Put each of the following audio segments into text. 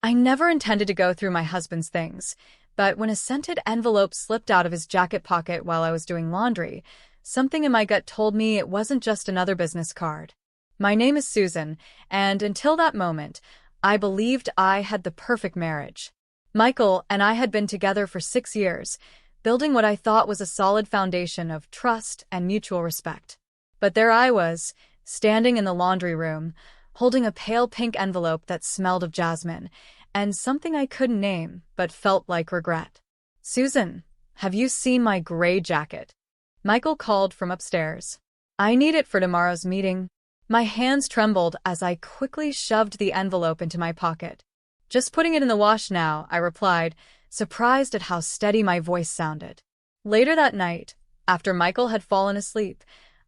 I never intended to go through my husband's things, but when a scented envelope slipped out of his jacket pocket while I was doing laundry, something in my gut told me it wasn't just another business card. My name is Susan, and until that moment, I believed I had the perfect marriage. Michael and I had been together for 6 years, building what I thought was a solid foundation of trust and mutual respect. But there I was, standing in the laundry room, holding a pale pink envelope that smelled of jasmine, and something I couldn't name but felt like regret. "Susan, have you seen my gray jacket?" Michael called from upstairs. "I need it for tomorrow's meeting." My hands trembled as I quickly shoved the envelope into my pocket. "Just putting it in the wash now," I replied, surprised at how steady my voice sounded. Later that night, after Michael had fallen asleep,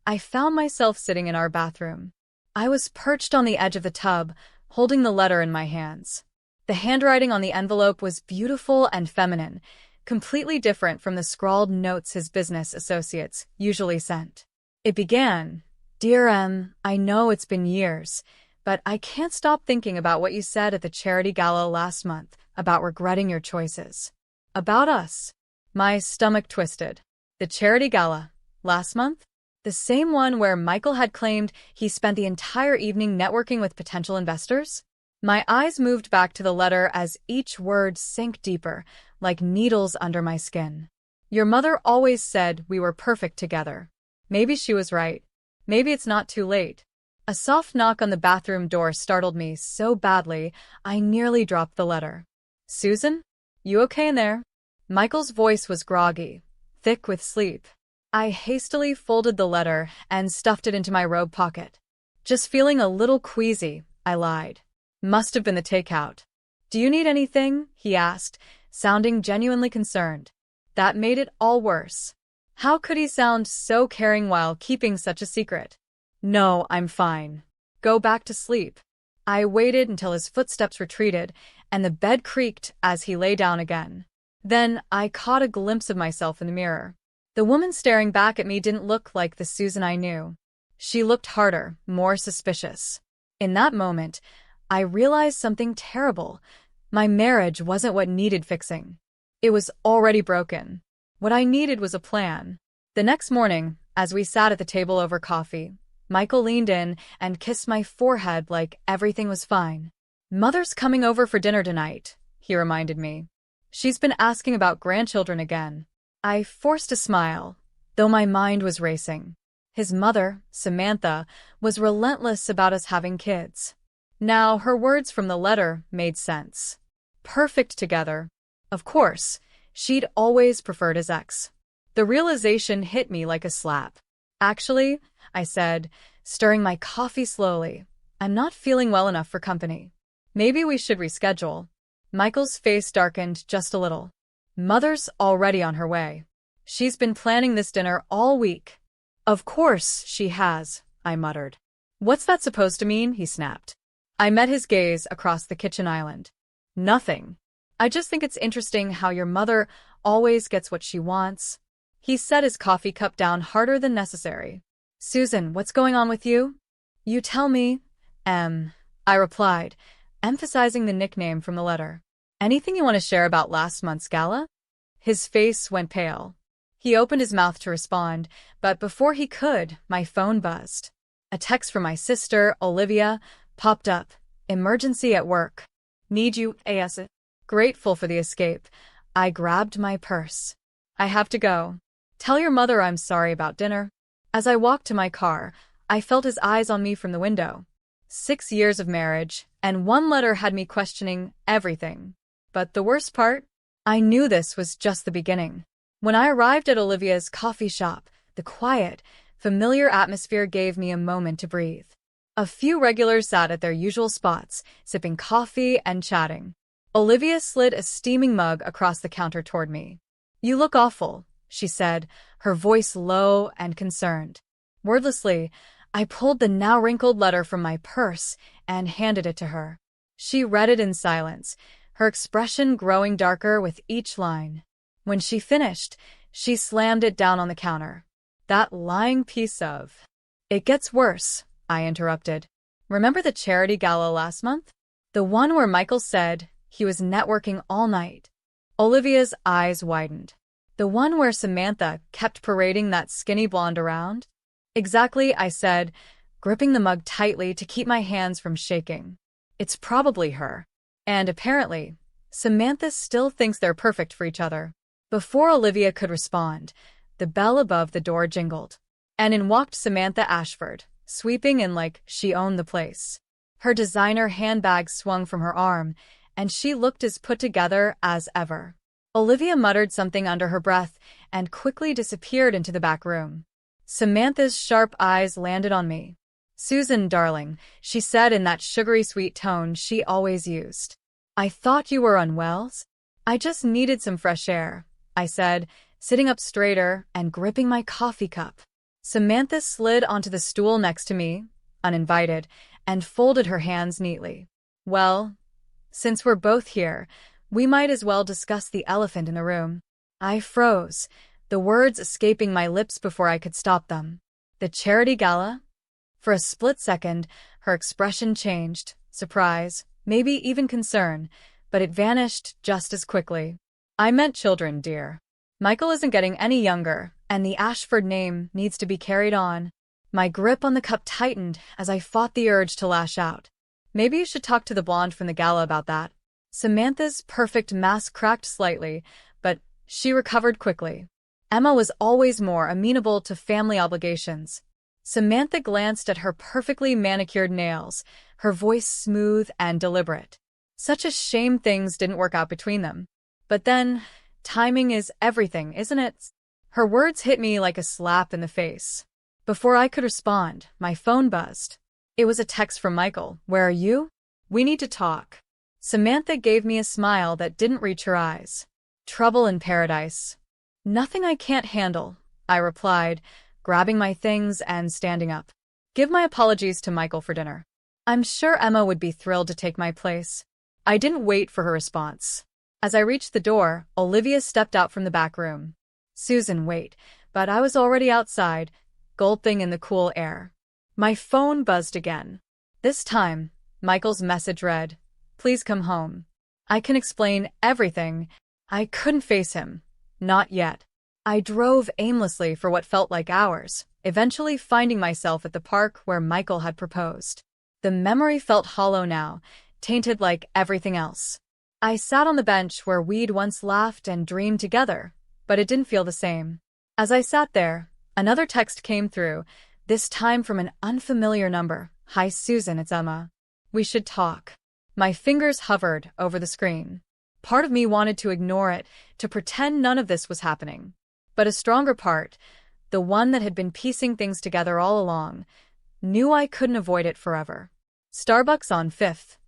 I found myself sitting in our bathroom. I was perched on the edge of the tub, holding the letter in my hands. The handwriting on the envelope was beautiful and feminine, completely different from the scrawled notes his business associates usually sent. It began, "Dear M, I know it's been years, but I can't stop thinking about what you said at the charity gala last month about regretting your choices." About us. My stomach twisted. The charity gala? Last month? The same one where Michael had claimed he spent the entire evening networking with potential investors? My eyes moved back to the letter as each word sank deeper, like needles under my skin. "Your mother always said we were perfect together." Maybe she was right. Maybe it's not too late. A soft knock on the bathroom door startled me so badly I nearly dropped the letter. "Susan? You okay in there?" Michael's voice was groggy, thick with sleep. I hastily folded the letter and stuffed it into my robe pocket. "Just feeling a little queasy," I lied. "Must have been the takeout." "Do you need anything?" he asked, sounding genuinely concerned. That made it all worse. How could he sound so caring while keeping such a secret? "No, I'm fine. Go back to sleep." I waited until his footsteps retreated and the bed creaked as he lay down again. Then I caught a glimpse of myself in the mirror. The woman staring back at me didn't look like the Susan I knew. She looked harder, more suspicious. In that moment, I realized something terrible. My marriage wasn't what needed fixing. It was already broken. What I needed was a plan. The next morning, as we sat at the table over coffee, Michael leaned in and kissed my forehead like everything was fine. "Mother's coming over for dinner tonight," he reminded me. "She's been asking about grandchildren again." I forced a smile, though my mind was racing. His mother, Samantha, was relentless about us having kids. Now, her words from the letter made sense. Perfect together. Of course, she'd always preferred his ex. The realization hit me like a slap. "Actually," I said, stirring my coffee slowly, "I'm not feeling well enough for company. Maybe we should reschedule." Michael's face darkened just a little. "Mother's already on her way. She's been planning this dinner all week." "Of course she has," I muttered. "What's that supposed to mean?" he snapped. I met his gaze across the kitchen island. "Nothing. I just think it's interesting how your mother always gets what she wants." He set his coffee cup down harder than necessary. "Susan, what's going on with you?" "You tell me, I replied, emphasizing the nickname from the letter. "Anything you want to share about last month's gala?" His face went pale. He opened his mouth to respond, but before he could, my phone buzzed. A text from my sister, Olivia, popped up. "Emergency at work. Need you ASAP." Grateful for the escape, I grabbed my purse. "I have to go. Tell your mother I'm sorry about dinner." As I walked to my car, I felt his eyes on me from the window. 6 years of marriage, and one letter had me questioning everything. But the worst part? I knew this was just the beginning. When I arrived at Olivia's coffee shop, the quiet, familiar atmosphere gave me a moment to breathe. A few regulars sat at their usual spots, sipping coffee and chatting. Olivia slid a steaming mug across the counter toward me. "You look awful," she said, her voice low and concerned. Wordlessly, I pulled the now wrinkled letter from my purse and handed it to her. She read it in silence, her expression growing darker with each line. When she finished, she slammed it down on the counter. "That lying piece of—" "It gets worse," I interrupted. "Remember the charity gala last month? The one where Michael said He was networking all night. Olivia's eyes widened. The one where Samantha kept parading that skinny blonde around? Exactly, I said, gripping the mug tightly to keep my hands from shaking. It's probably her. And apparently, Samantha still thinks they're perfect for each other. Before Olivia could respond, the bell above the door jingled. And in walked Samantha Ashford, sweeping in like she owned the place. Her designer handbag swung from her arm, and she looked as put together as ever. Olivia muttered something under her breath and quickly disappeared into the back room. Samantha's sharp eyes landed on me. "Susan, darling," she said in that sugary sweet tone she always used. "I thought you were unwell." "I just needed some fresh air," I said, sitting up straighter and gripping my coffee cup. Samantha slid onto the stool next to me, uninvited, and folded her hands neatly. "Well, since we're both here, we might as well discuss the elephant in the room." I froze, the words escaping my lips before I could stop them. "The charity gala?" For a split second, her expression changed, surprise, maybe even concern, but it vanished just as quickly. "I meant children, dear. Michael isn't getting any younger, and the Ashford name needs to be carried on." My grip on the cup tightened as I fought the urge to lash out. "Maybe you should talk to the blonde from the gala about that." Samantha's perfect mask cracked slightly, but she recovered quickly. Emma was always more amenable to family obligations. Samantha glanced at her perfectly manicured nails, her voice smooth and deliberate. Such a shame things didn't work out between them. But then, timing is everything, isn't it? Her words hit me like a slap in the face. Before I could respond, my phone buzzed. It was a text from Michael. "Where are you? We need to talk." Samantha gave me a smile that didn't reach her eyes. "Trouble in paradise." "Nothing I can't handle," I replied, grabbing my things and standing up. "Give my apologies to Michael for dinner. I'm sure Emma would be thrilled to take my place." I didn't wait for her response. As I reached the door, Olivia stepped out from the back room. "Susan, wait," but I was already outside, gulping in the cool air. My phone buzzed again. This time, Michael's message read, "Please come home. I can explain everything." I couldn't face him. Not yet. I drove aimlessly for what felt like hours, eventually finding myself at the park where Michael had proposed. The memory felt hollow now, tainted like everything else. I sat on the bench where we'd once laughed and dreamed together, but it didn't feel the same. As I sat there, another text came through, this time from an unfamiliar number. "Hi Susan, it's Emma. We should talk." My fingers hovered over the screen. Part of me wanted to ignore it, to pretend none of this was happening. But a stronger part, the one that had been piecing things together all along, knew I couldn't avoid it forever. "Starbucks on 5th.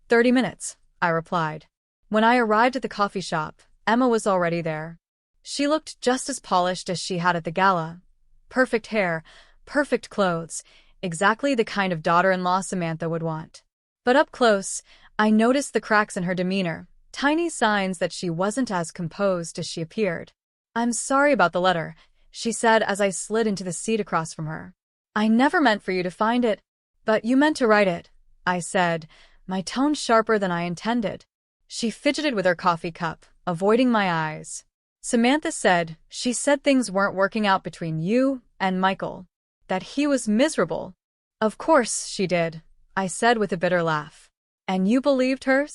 30 minutes, I replied. When I arrived at the coffee shop, Emma was already there. She looked just as polished as she had at the gala. Perfect hair, perfect clothes, exactly the kind of daughter-in-law Samantha would want. But up close, I noticed the cracks in her demeanor, tiny signs that she wasn't as composed as she appeared. "I'm sorry about the letter," she said as I slid into the seat across from her. "I never meant for you to find it." "But you meant to write it," I said, my tone sharper than I intended. She fidgeted with her coffee cup, avoiding my eyes. "Samantha said, she said things weren't working out between you and Michael. That he was miserable." "Of course she did," I said with a bitter laugh. "And you believed her?"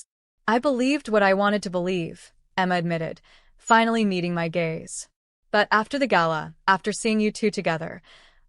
"I believed what I wanted to believe," Emma admitted, finally meeting my gaze. "But after the gala, after seeing you two together,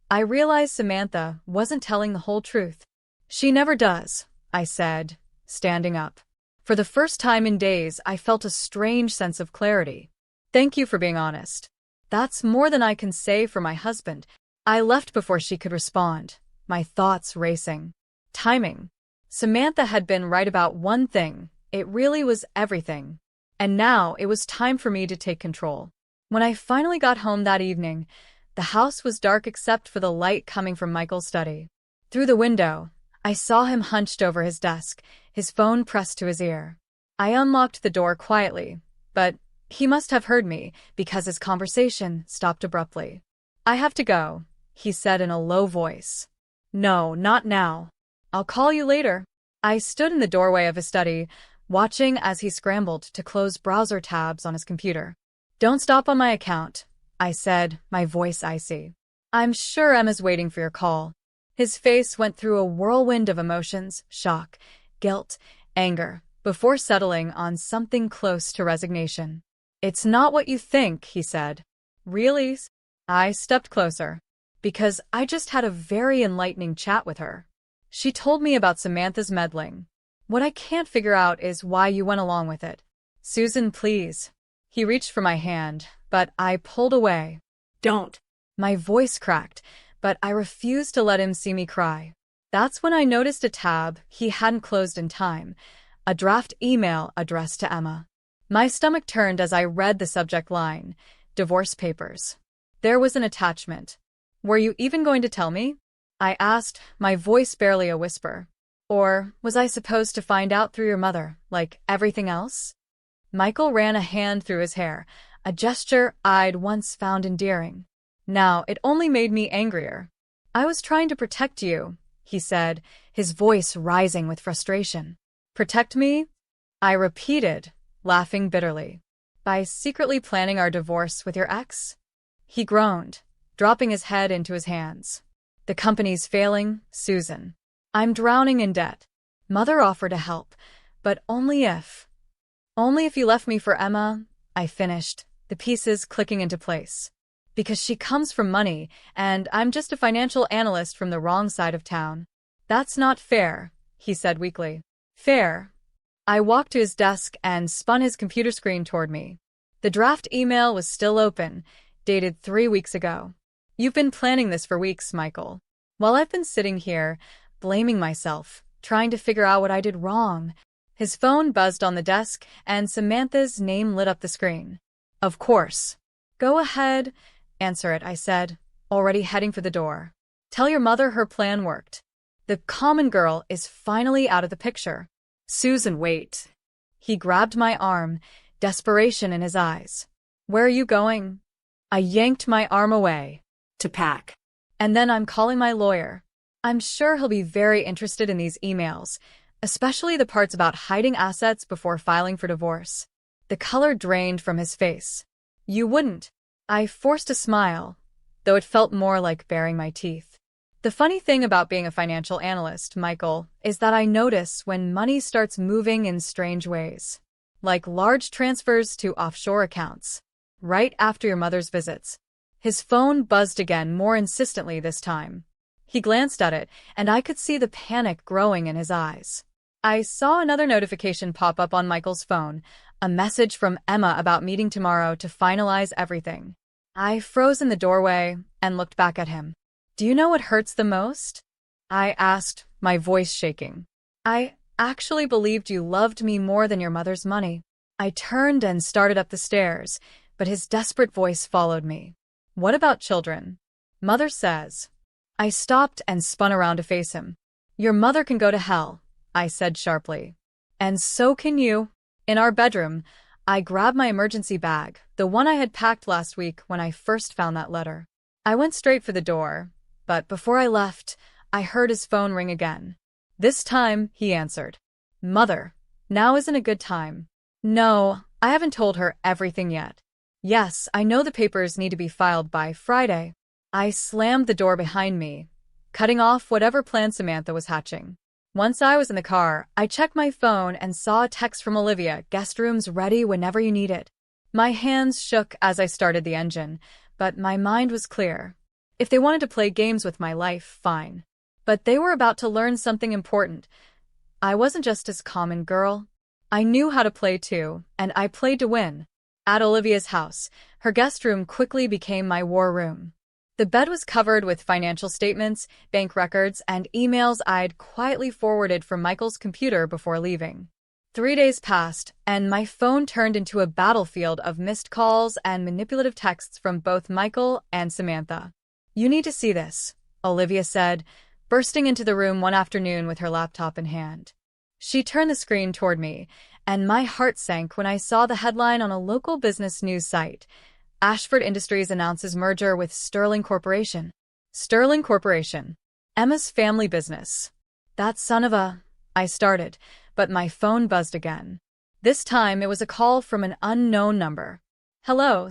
I realized Samantha wasn't telling the whole truth." "She never does," I said, standing up. For the first time in days, I felt a strange sense of clarity. "Thank you for being honest. That's more than I can say for my husband." I left before she could respond, my thoughts racing. Timing. Samantha had been right about one thing. It really was everything. And now it was time for me to take control. When I finally got home that evening, the house was dark except for the light coming from Michael's study. Through the window, I saw him hunched over his desk, his phone pressed to his ear. I unlocked the door quietly, but he must have heard me because his conversation stopped abruptly. "I have to go," he said in a low voice. "No, not now. I'll call you later." I stood in the doorway of his study, watching as he scrambled to close browser tabs on his computer. "Don't stop on my account," I said, my voice icy. "I'm sure Emma's waiting for your call." His face went through a whirlwind of emotions, shock, guilt, anger, before settling on something close to resignation. "It's not what you think," he said. "Really?" I stepped closer, because I just had a very enlightening chat with her. She told me about Samantha's meddling. "What I can't figure out is why you went along with it." "Susan, please." He reached for my hand, but I pulled away. "Don't." My voice cracked, but I refused to let him see me cry. That's when I noticed a tab he hadn't closed in time, a draft email addressed to Emma. My stomach turned as I read the subject line, "Divorce Papers." There was an attachment. "Were you even going to tell me?" I asked, my voice barely a whisper. "Or was I supposed to find out through your mother, like everything else?" Michael ran a hand through his hair, a gesture I'd once found endearing. Now it only made me angrier. "I was trying to protect you," he said, his voice rising with frustration. "Protect me?" I repeated, laughing bitterly. "By secretly planning our divorce with your ex?" He groaned, dropping his head into his hands. "The company's failing, Susan. I'm drowning in debt. Mother offered to help, but only if you left me for Emma," I finished, the pieces clicking into place. "Because she comes from money, and I'm just a financial analyst from the wrong side of town." "That's not fair," he said weakly. "Fair?" I walked to his desk and spun his computer screen toward me. The draft email was still open, dated 3 weeks ago. "You've been planning this for weeks, Michael. While I've been sitting here, blaming myself, trying to figure out what I did wrong." His phone buzzed on the desk, and Samantha's name lit up the screen. "Of course." "Go ahead, answer it," I said, already heading for the door. "Tell your mother her plan worked. The common girl is finally out of the picture." "Susan, wait." He grabbed my arm, desperation in his eyes. "Where are you going?" I yanked my arm away. "To pack." "And then I'm calling my lawyer. I'm sure he'll be very interested in these emails, especially the parts about hiding assets before filing for divorce." The color drained from his face. "You wouldn't." I forced a smile, though it felt more like baring my teeth. "The funny thing about being a financial analyst, Michael, is that I notice when money starts moving in strange ways. Like large transfers to offshore accounts. Right after your mother's visits." His phone buzzed again, more insistently this time. He glanced at it, and I could see the panic growing in his eyes. I saw another notification pop up on Michael's phone, a message from Emma about meeting tomorrow to finalize everything. I froze in the doorway and looked back at him. "Do you know what hurts the most?" I asked, my voice shaking. "I actually believed you loved me more than your mother's money." I turned and started up the stairs, but his desperate voice followed me. "What about children?" "Mother says." I stopped and spun around to face him. "Your mother can go to hell," I said sharply. "And so can you." In our bedroom, I grabbed my emergency bag, the one I had packed last week when I first found that letter. I went straight for the door, but before I left, I heard his phone ring again. This time, he answered. "Mother, now isn't a good time." "No, I haven't told her everything yet." "Yes, I know the papers need to be filed by Friday." I slammed the door behind me, cutting off whatever plan Samantha was hatching. Once I was in the car, I checked my phone and saw a text from Olivia, "Guest room's ready whenever you need it." My hands shook as I started the engine, but my mind was clear. If they wanted to play games with my life, fine. But they were about to learn something important. I wasn't just his common girl. I knew how to play too, and I played to win. At Olivia's house, her guest room quickly became my war room. The bed was covered with financial statements, bank records, and emails I'd quietly forwarded from Michael's computer before leaving. 3 days passed, and my phone turned into a battlefield of missed calls and manipulative texts from both Michael and Samantha. "You need to see this," Olivia said, bursting into the room one afternoon with her laptop in hand. She turned the screen toward me, and my heart sank when I saw the headline on a local business news site. "Ashford Industries announces merger with Sterling Corporation." Sterling Corporation. Emma's family business. "That son of a—" I started, but my phone buzzed again. This time it was a call from an unknown number. "Hello."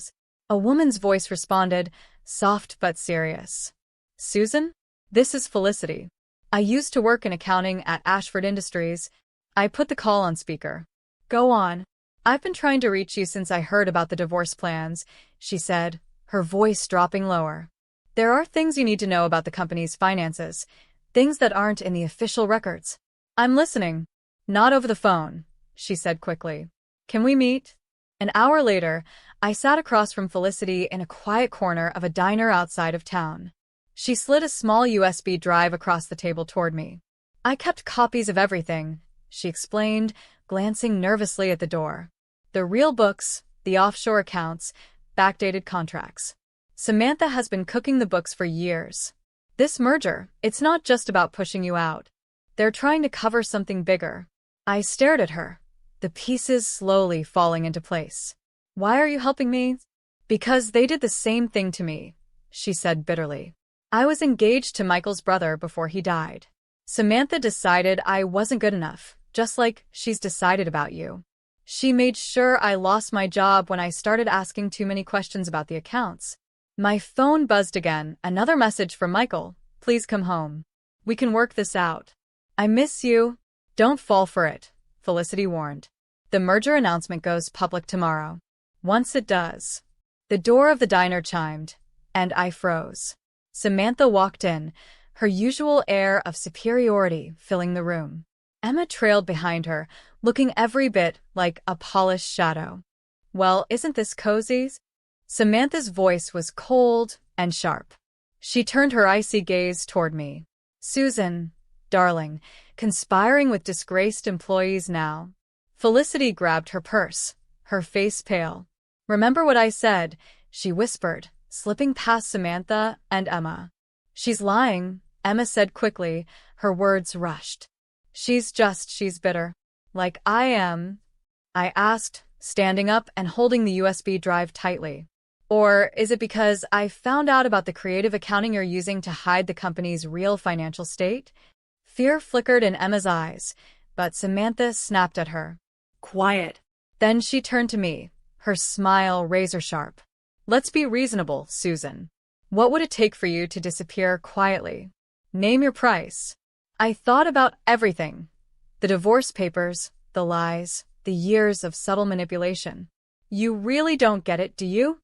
A woman's voice responded, soft but serious. "Susan? This is Felicity. I used to work in accounting at Ashford Industries." I put the call on speaker. "Go on. I've been trying to reach you since I heard about the divorce plans," she said, her voice dropping lower. "There are things you need to know about the company's finances, things that aren't in the official records." "I'm listening." "Not over the phone," she said quickly. "Can we meet?" An hour later, I sat across from Felicity in a quiet corner of a diner outside of town. She slid a small USB drive across the table toward me. "I kept copies of everything," she explained, glancing nervously at the door. "The real books, the offshore accounts, backdated contracts. Samantha has been cooking the books for years. This merger, it's not just about pushing you out. They're trying to cover something bigger." I stared at her, the pieces slowly falling into place. "Why are you helping me?" "Because they did the same thing to me," she said bitterly. "I was engaged to Michael's brother before he died. Samantha decided I wasn't good enough, just like she's decided about you. She made sure I lost my job when I started asking too many questions about the accounts." My phone buzzed again, another message from Michael. "Please come home. We can work this out." "I miss you." "Don't fall for it," Felicity warned. "The merger announcement goes public tomorrow. Once it does." The door of the diner chimed, and I froze. Samantha walked in, her usual air of superiority filling the room. Emma trailed behind her, looking every bit like a polished shadow. "Well, isn't this cozy?" Samantha's voice was cold and sharp. She turned her icy gaze toward me. "Susan, darling, conspiring with disgraced employees now." Felicity grabbed her purse, her face pale. "Remember what I said," she whispered, slipping past Samantha and Emma. "She's lying," Emma said quickly, her words rushed. She's bitter. "Like I am?" I asked, standing up and holding the USB drive tightly. "Or is it because I found out about the creative accounting you're using to hide the company's real financial state?" Fear flickered in Emma's eyes, but Samantha snapped at her. "Quiet." Then she turned to me, her smile razor-sharp. "Let's be reasonable, Susan. What would it take for you to disappear quietly? Name your price." I thought about everything. The divorce papers, the lies, the years of subtle manipulation. "You really don't get it, do you?"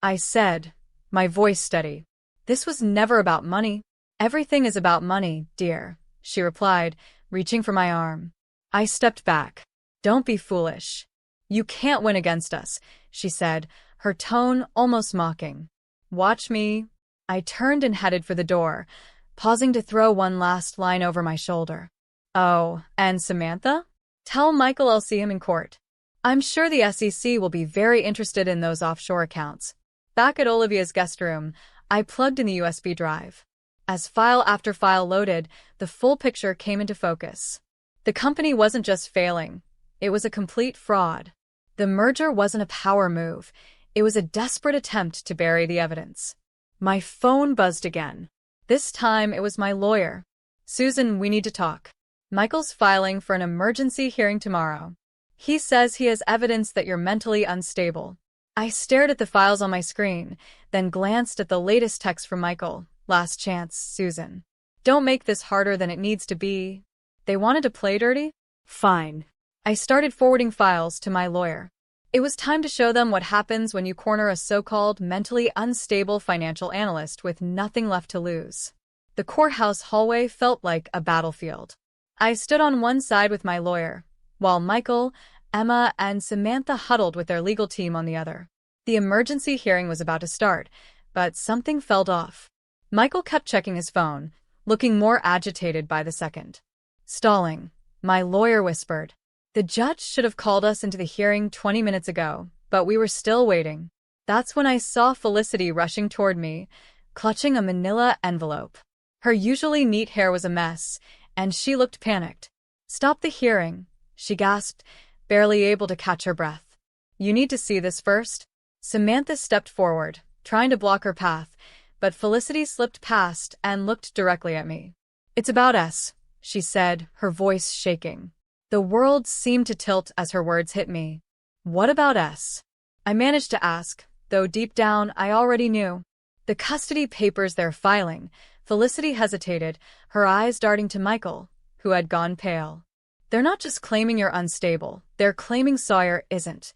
I said, my voice steady. "This was never about money." "Everything is about money, dear," she replied, reaching for my arm. I stepped back. "Don't be foolish. You can't win against us," she said, her tone almost mocking. "Watch me." I turned and headed for the door, pausing to throw one last line over my shoulder. "Oh, and Samantha? Tell Michael I'll see him in court. I'm sure the SEC will be very interested in those offshore accounts." Back at Olivia's guest room, I plugged in the USB drive. As file after file loaded, the full picture came into focus. The company wasn't just failing, it was a complete fraud. The merger wasn't a power move, it was a desperate attempt to bury the evidence. My phone buzzed again. This time it was my lawyer. "Susan, we need to talk. Michael's filing for an emergency hearing tomorrow. He says he has evidence that you're mentally unstable." I stared at the files on my screen, then glanced at the latest text from Michael. "Last chance, Susan. Don't make this harder than it needs to be." They wanted to play dirty? Fine. I started forwarding files to my lawyer. It was time to show them what happens when you corner a so-called mentally unstable financial analyst with nothing left to lose. The courthouse hallway felt like a battlefield. I stood on one side with my lawyer, while Michael, Emma, and Samantha huddled with their legal team on the other. The emergency hearing was about to start, but something felt off. Michael kept checking his phone, looking more agitated by the second. Stalling, my lawyer whispered. The judge should have called us into the hearing 20 minutes ago, but we were still waiting. That's when I saw Felicity rushing toward me, clutching a manila envelope. Her usually neat hair was a mess, and she looked panicked. "Stop the hearing," she gasped, barely able to catch her breath. "You need to see this first." Samantha stepped forward, trying to block her path, but Felicity slipped past and looked directly at me. "It's about us," she said, her voice shaking. The world seemed to tilt as her words hit me. What about S? I managed to ask, though deep down I already knew. The custody papers they're filing. Felicity hesitated, her eyes darting to Michael, who had gone pale. They're not just claiming you're unstable, they're claiming Sawyer isn't.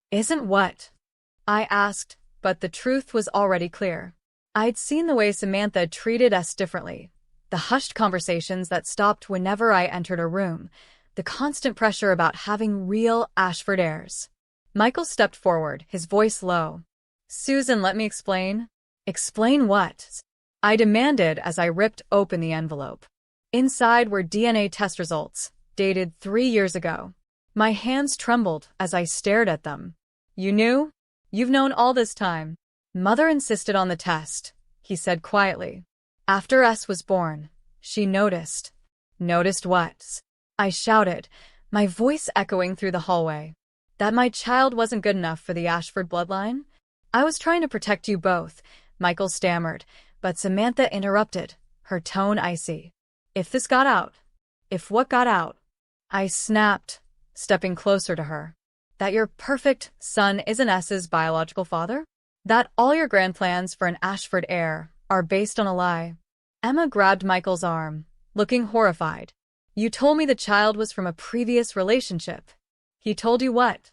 Isn't what? I asked, but the truth was already clear. I'd seen the way Samantha treated us differently. The hushed conversations that stopped whenever I entered a room. The constant pressure about having real Ashford heirs. Michael stepped forward, his voice low. Susan, let me explain. Explain what? I demanded as I ripped open the envelope. Inside were DNA test results, dated 3 years ago. My hands trembled as I stared at them. You knew? You've known all this time. Mother insisted on the test, he said quietly. After S was born, she noticed. Noticed what? I shouted, my voice echoing through the hallway. That my child wasn't good enough for the Ashford bloodline? I was trying to protect you both, Michael stammered, but Samantha interrupted, her tone icy. If this got out? If what got out? I snapped, stepping closer to her. That your perfect son isn't S's biological father? That all your grand plans for an Ashford heir are based on a lie? Emma grabbed Michael's arm, looking horrified. You told me the child was from a previous relationship. He told you what?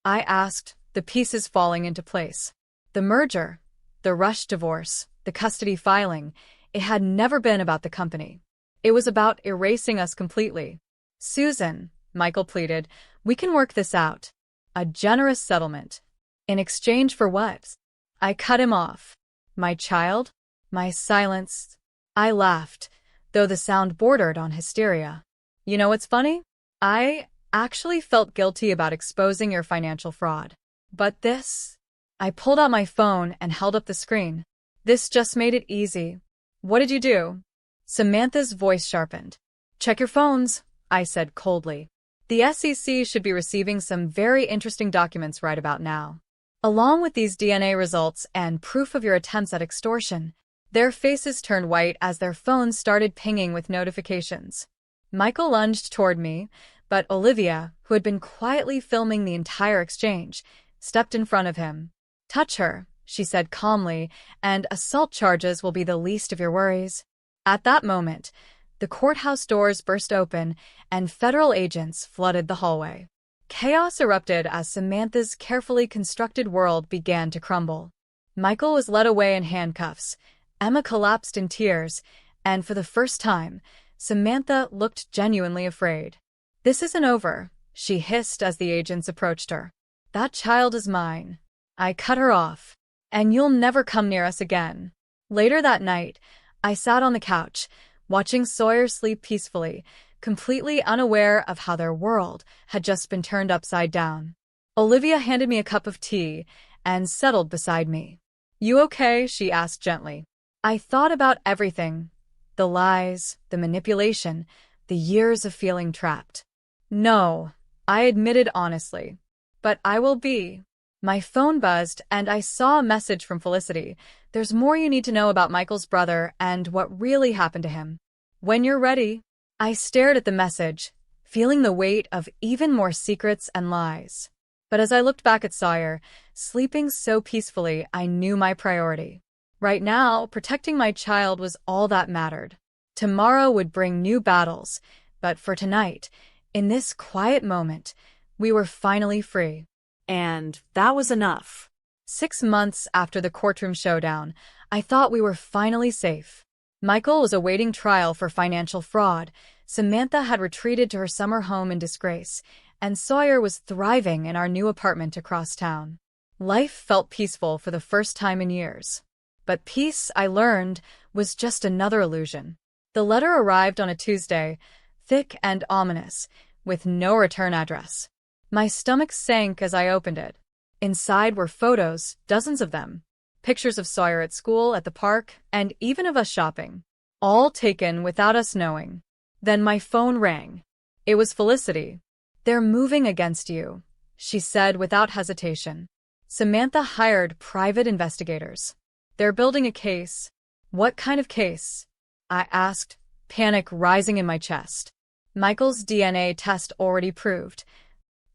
I asked, the pieces falling into place. The merger, the rushed divorce, the custody filing, it had never been about the company. It was about erasing us completely. Susan, Michael pleaded, we can work this out. A generous settlement. In exchange for what? I cut him off. My child? My silence. I laughed, though the sound bordered on hysteria. You know what's funny? I actually felt guilty about exposing your financial fraud. But this? I pulled out my phone and held up the screen. This just made it easy. What did you do? Samantha's voice sharpened. Check your phones, I said coldly. The SEC should be receiving some very interesting documents right about now. Along with these DNA results and proof of your attempts at extortion. Their faces turned white as their phones started pinging with notifications. Michael lunged toward me, but Olivia, who had been quietly filming the entire exchange, stepped in front of him. Touch her, she said calmly, and assault charges will be the least of your worries. At that moment, the courthouse doors burst open and federal agents flooded the hallway. Chaos erupted as Samantha's carefully constructed world began to crumble. Michael was led away in handcuffs, Emma collapsed in tears, and for the first time, Samantha looked genuinely afraid. This isn't over, she hissed as the agents approached her. That child is mine. I cut her off. And you'll never come near us again. Later that night, I sat on the couch, watching Sawyer sleep peacefully, completely unaware of how their world had just been turned upside down. Olivia handed me a cup of tea and settled beside me. You okay? She asked gently. I thought about everything. The lies, the manipulation, the years of feeling trapped. No, I admitted honestly. But I will be. My phone buzzed and I saw a message from Felicity. There's more you need to know about Michael's brother and what really happened to him. When you're ready. I stared at the message, feeling the weight of even more secrets and lies. But as I looked back at Sawyer, sleeping so peacefully, I knew my priority. Right now, protecting my child was all that mattered. Tomorrow would bring new battles, but for tonight, in this quiet moment, we were finally free. And that was enough. 6 months after the courtroom showdown, I thought we were finally safe. Michael was awaiting trial for financial fraud, Samantha had retreated to her summer home in disgrace, and Sawyer was thriving in our new apartment across town. Life felt peaceful for the first time in years. But peace, I learned, was just another illusion. The letter arrived on a Tuesday, thick and ominous, with no return address. My stomach sank as I opened it. Inside were photos, dozens of them. Pictures of Sawyer at school, at the park, and even of us shopping. All taken without us knowing. Then my phone rang. It was Felicity. They're moving against you, she said without hesitation. Samantha hired private investigators. They're building a case. What kind of case? I asked, panic rising in my chest. Michael's DNA test already proved.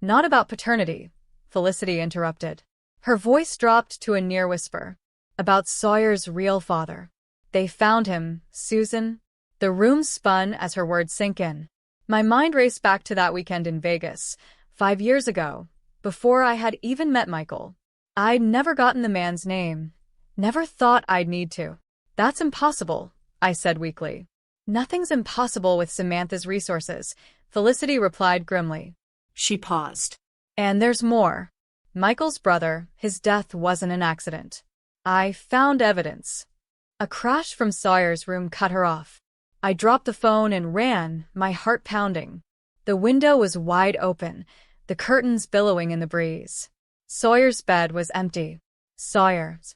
Not about paternity, Felicity interrupted. Her voice dropped to a near whisper. About Sawyer's real father. They found him, Susan. The room spun as her words sank in. My mind raced back to that weekend in Vegas, 5 years ago, before I had even met Michael. I'd never gotten the man's name. Never thought I'd need to. That's impossible, I said weakly. Nothing's impossible with Samantha's resources, Felicity replied grimly. She paused. And there's more. Michael's brother, his death wasn't an accident. I found evidence. A crash from Sawyer's room cut her off. I dropped the phone and ran, my heart pounding. The window was wide open, the curtains billowing in the breeze. Sawyer's bed was empty. Sawyer's.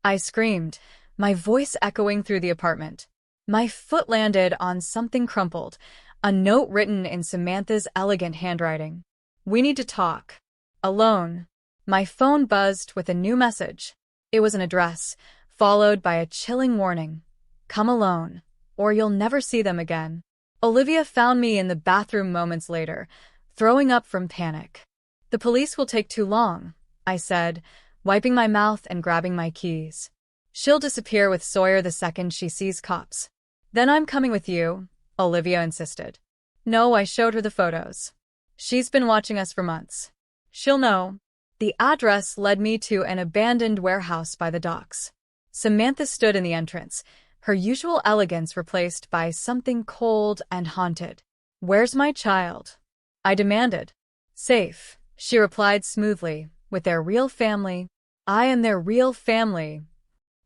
I screamed, my voice echoing through the apartment. My foot landed on something crumpled, a note written in Samantha's elegant handwriting. We need to talk. Alone. My phone buzzed with a new message. It was an address, followed by a chilling warning. Come alone, or you'll never see them again. Olivia found me in the bathroom moments later, throwing up from panic. The police will take too long, I said, wiping my mouth and grabbing my keys. She'll disappear with Sawyer the second she sees cops. Then I'm coming with you, Olivia insisted. No, I showed her the photos. She's been watching us for months. She'll know. The address led me to an abandoned warehouse by the docks. Samantha stood in the entrance, her usual elegance replaced by something cold and haunted. Where's my child? I demanded. Safe, she replied smoothly, with their real family. I am their real family.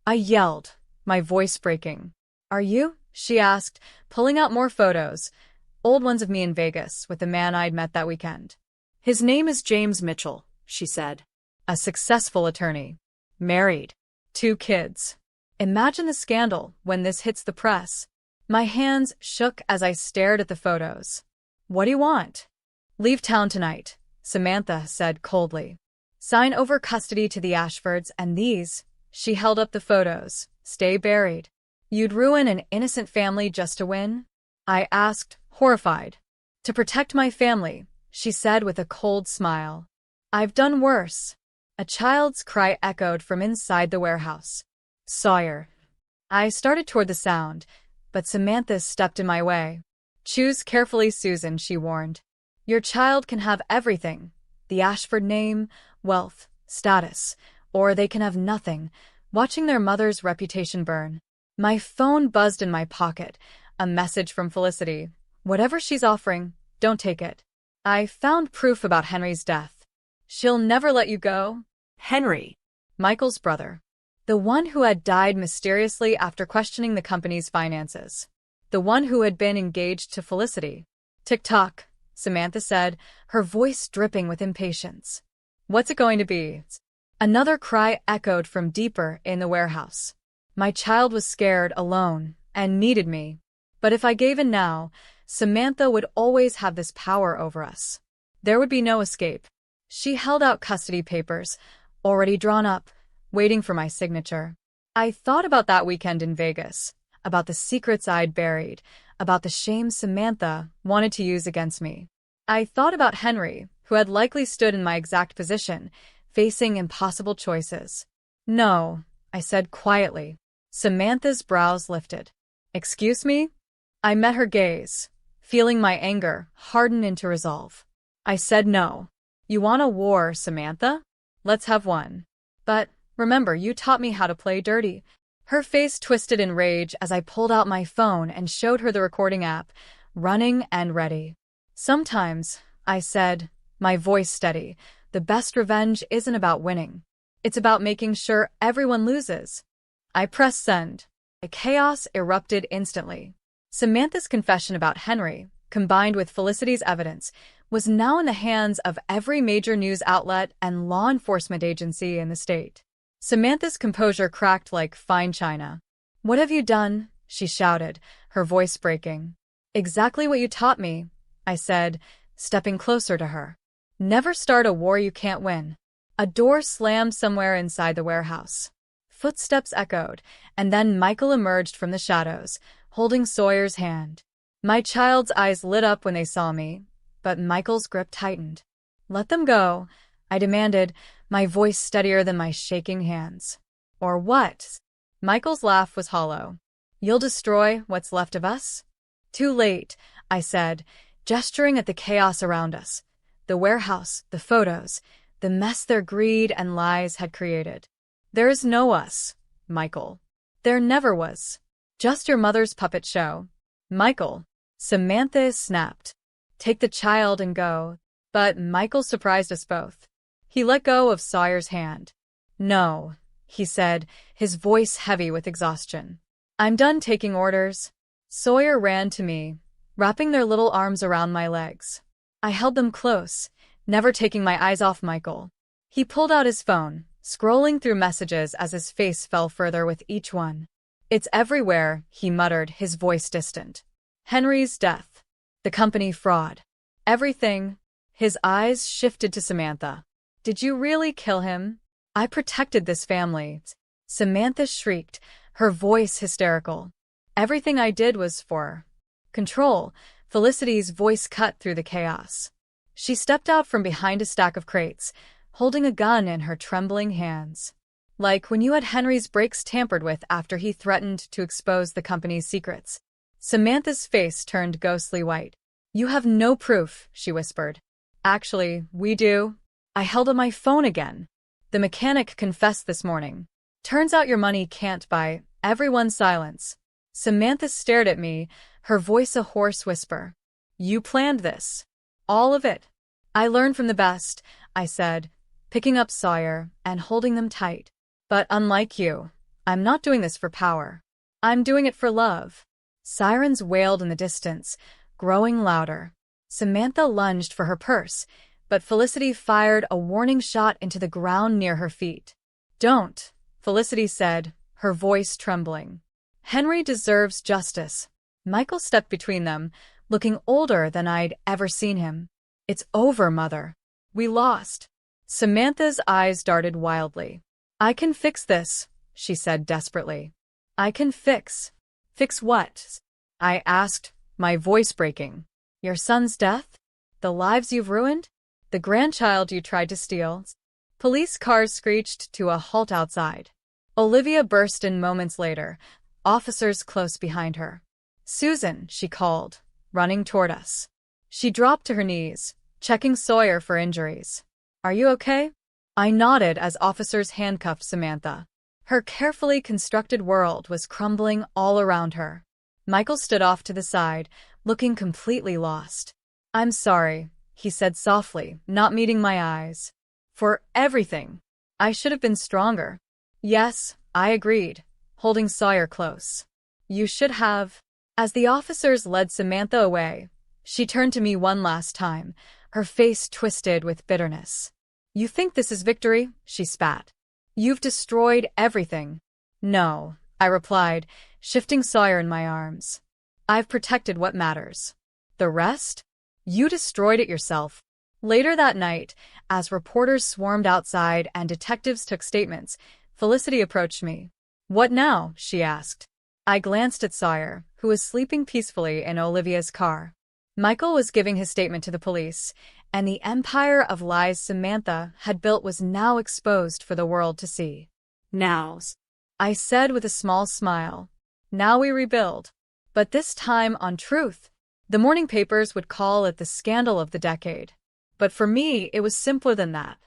I yelled, my voice breaking. Are you? She asked, pulling out more photos, old ones of me in Vegas with the man I'd met that weekend. His name is James Mitchell, she said. A successful attorney. Married. 2 kids. Imagine the scandal when this hits the press. My hands shook as I stared at the photos. What do you want? Leave town tonight, Samantha said coldly. Sign over custody to the Ashfords and these, she held up the photos, stay buried. You'd ruin an innocent family just to win? I asked, horrified. To protect my family, she said with a cold smile. I've done worse. A child's cry echoed from inside the warehouse. Sawyer. I started toward the sound, but Samantha stepped in my way. Choose carefully, Susan, she warned. Your child can have everything, the Ashford name, wealth, status, or they can have nothing, watching their mother's reputation burn. My phone buzzed in my pocket, a message from Felicity. Whatever she's offering, don't take it. I found proof about Henry's death. She'll never let you go. Henry. Michael's brother. The one who had died mysteriously after questioning the company's finances. The one who had been engaged to Felicity. Tick-tock, Samantha said, her voice dripping with impatience. What's it going to be? Another cry echoed from deeper in the warehouse. My child was scared, alone, and needed me. But if I gave in now, Samantha would always have this power over us. There would be no escape. She held out custody papers, already drawn up, waiting for my signature. I thought about that weekend in Vegas, about the secrets I'd buried, about the shame Samantha wanted to use against me. I thought about Henry, who had likely stood in my exact position, facing impossible choices. No, I said quietly. Samantha's brows lifted. Excuse me? I met her gaze, feeling my anger harden into resolve. I said no. You want a war, Samantha? Let's have one. But remember, you taught me how to play dirty. Her face twisted in rage as I pulled out my phone and showed her the recording app, running and ready. Sometimes, I said, my voice steady, the best revenge isn't about winning. It's about making sure everyone loses. I pressed send. Chaos erupted instantly. Samantha's confession about Henry, combined with Felicity's evidence, was now in the hands of every major news outlet and law enforcement agency in the state. Samantha's composure cracked like fine china. What have you done? She shouted, her voice breaking. Exactly what you taught me, I said, stepping closer to her. Never start a war you can't win. A door slammed somewhere inside the warehouse. Footsteps echoed, and then Michael emerged from the shadows, holding Sawyer's hand. My child's eyes lit up when they saw me, but Michael's grip tightened. Let them go, I demanded, my voice steadier than my shaking hands. Or what? Michael's laugh was hollow. You'll destroy what's left of us? Too late, I said, gesturing at the chaos around us. The warehouse, the photos, the mess their greed and lies had created. There is no us, Michael. There never was. Just your mother's puppet show. Michael. Samantha snapped. Take the child and go. But Michael surprised us both. He let go of Sawyer's hand. No, he said, his voice heavy with exhaustion. I'm done taking orders. Sawyer ran to me, wrapping their little arms around my legs. I held them close, never taking my eyes off Michael. He pulled out his phone, scrolling through messages as his face fell further with each one. It's everywhere, he muttered, his voice distant. Henry's death. The company fraud. Everything. His eyes shifted to Samantha. Did you really kill him? I protected this family. Samantha shrieked, her voice hysterical. Everything I did was for control. Felicity's voice cut through the chaos. She stepped out from behind a stack of crates, holding a gun in her trembling hands. Like when you had Henry's brakes tampered with after he threatened to expose the company's secrets. Samantha's face turned ghostly white. You have no proof, she whispered. Actually, we do. I held up my phone again. The mechanic confessed this morning. Turns out your money can't buy everyone's silence. Samantha stared at me, her voice a hoarse whisper. You planned this. All of it. I learned from the best, I said, picking up Sawyer and holding them tight. But unlike you, I'm not doing this for power. I'm doing it for love. Sirens wailed in the distance, growing louder. Samantha lunged for her purse, but Felicity fired a warning shot into the ground near her feet. Don't, Felicity said, her voice trembling. Henry deserves justice. Michael stepped between them, looking older than I'd ever seen him. It's over, Mother. We lost. Samantha's eyes darted wildly. I can fix this, she said desperately. I can fix. Fix what? I asked, my voice breaking. Your son's death? The lives you've ruined? The grandchild you tried to steal? Police cars screeched to a halt outside. Olivia burst in moments later, officers close behind her. Susan, she called, running toward us. She dropped to her knees, checking Sawyer for injuries. Are you okay? I nodded as officers handcuffed Samantha. Her carefully constructed world was crumbling all around her. Michael stood off to the side, looking completely lost. I'm sorry, he said softly, not meeting my eyes. For everything. I should have been stronger. Yes, I agreed, holding Sawyer close. You should have. As the officers led Samantha away, she turned to me one last time, her face twisted with bitterness. You think this is victory? She spat. You've destroyed everything. No, I replied, shifting Sawyer in my arms. I've protected what matters. The rest? You destroyed it yourself. Later that night, as reporters swarmed outside and detectives took statements, Felicity approached me. What now? She asked. I glanced at Sawyer, who was sleeping peacefully in Olivia's car. Michael was giving his statement to the police, and the empire of lies Samantha had built was now exposed for the world to see. Now, I said with a small smile. Now we rebuild. But this time on truth. The morning papers would call it the scandal of the decade. But for me, it was simpler than that.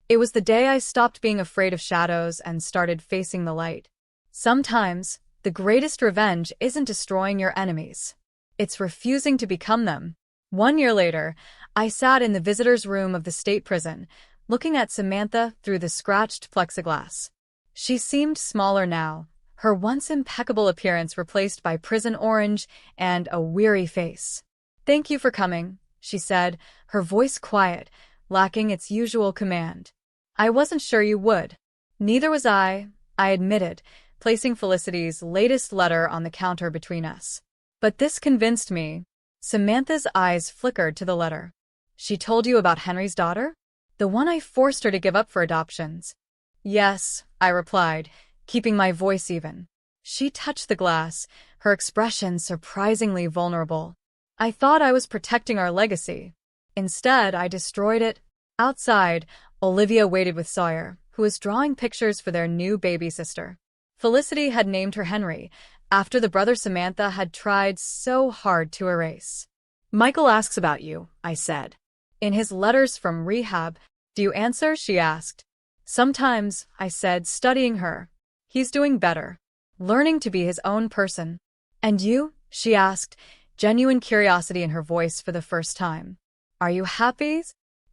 It was the day I stopped being afraid of shadows and started facing the light. Sometimes, the greatest revenge isn't destroying your enemies. It's refusing to become them. 1 year later, I sat in the visitor's room of the state prison, looking at Samantha through the scratched plexiglass. She seemed smaller now, her once impeccable appearance replaced by prison orange and a weary face. Thank you for coming, she said, her voice quiet, lacking its usual command. I wasn't sure you would. Neither was I admitted, placing Felicity's latest letter on the counter between us. But this convinced me. Samantha's eyes flickered to the letter. She told you about Henry's daughter? The one I forced her to give up for adoptions. Yes, I replied, keeping my voice even. She touched the glass, her expression surprisingly vulnerable. I thought I was protecting our legacy. Instead, I destroyed it. Outside, Olivia waited with Sawyer, who was drawing pictures for their new baby sister. Felicity had named her Henry, after the brother Samantha had tried so hard to erase. Michael asks about you, I said. In his letters from rehab, do you answer? She asked. Sometimes, I said, studying her. He's doing better, learning to be his own person. And you? She asked, genuine curiosity in her voice for the first time. Are you happy?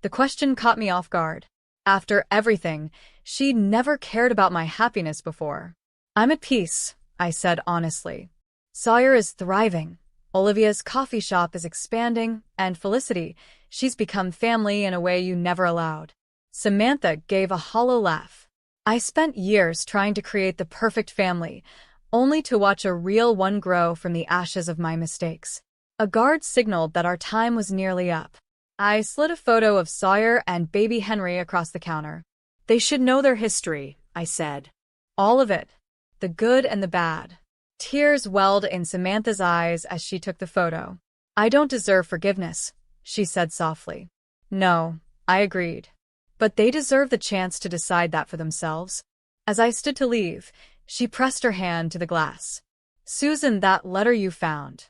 The question caught me off guard. After everything, she'd never cared about my happiness before. I'm at peace, I said honestly. Sawyer is thriving. Olivia's coffee shop is expanding, and Felicity, she's become family in a way you never allowed. Samantha gave a hollow laugh. I spent years trying to create the perfect family, only to watch a real one grow from the ashes of my mistakes. A guard signaled that our time was nearly up. I slid a photo of Sawyer and baby Henry across the counter. They should know their history, I said. All of it. The good and the bad. Tears welled in Samantha's eyes as she took the photo. I don't deserve forgiveness, she said softly. No, I agreed. But they deserve the chance to decide that for themselves. As I stood to leave, she pressed her hand to the glass. Susan, that letter you found.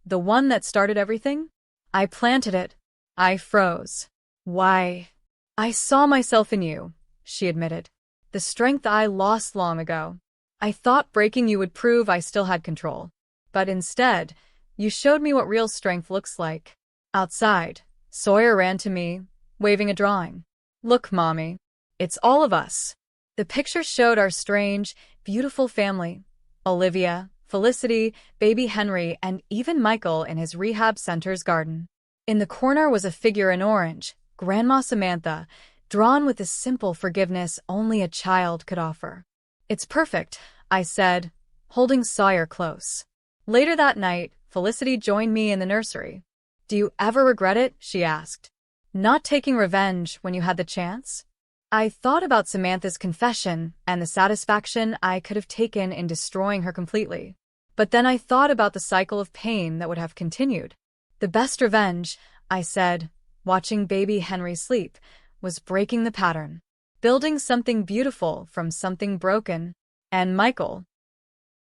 The one that started everything? I planted it. I froze. Why? I saw myself in you, she admitted. The strength I lost long ago. I thought breaking you would prove I still had control. But instead, you showed me what real strength looks like. Outside, Sawyer ran to me, waving a drawing. Look, Mommy. It's all of us. The picture showed our strange, beautiful family. Olivia, Felicity, baby Henry, and even Michael in his rehab center's garden. In the corner was a figure in orange, Grandma Samantha, drawn with the simple forgiveness only a child could offer. It's perfect, I said, holding Sawyer close. Later that night, Felicity joined me in the nursery. Do you ever regret it? She asked. Not taking revenge when you had the chance? I thought about Samantha's confession and the satisfaction I could have taken in destroying her completely. But then I thought about the cycle of pain that would have continued. The best revenge, I said, watching baby Henry sleep, was breaking the pattern. Building something beautiful from something broken. And Michael,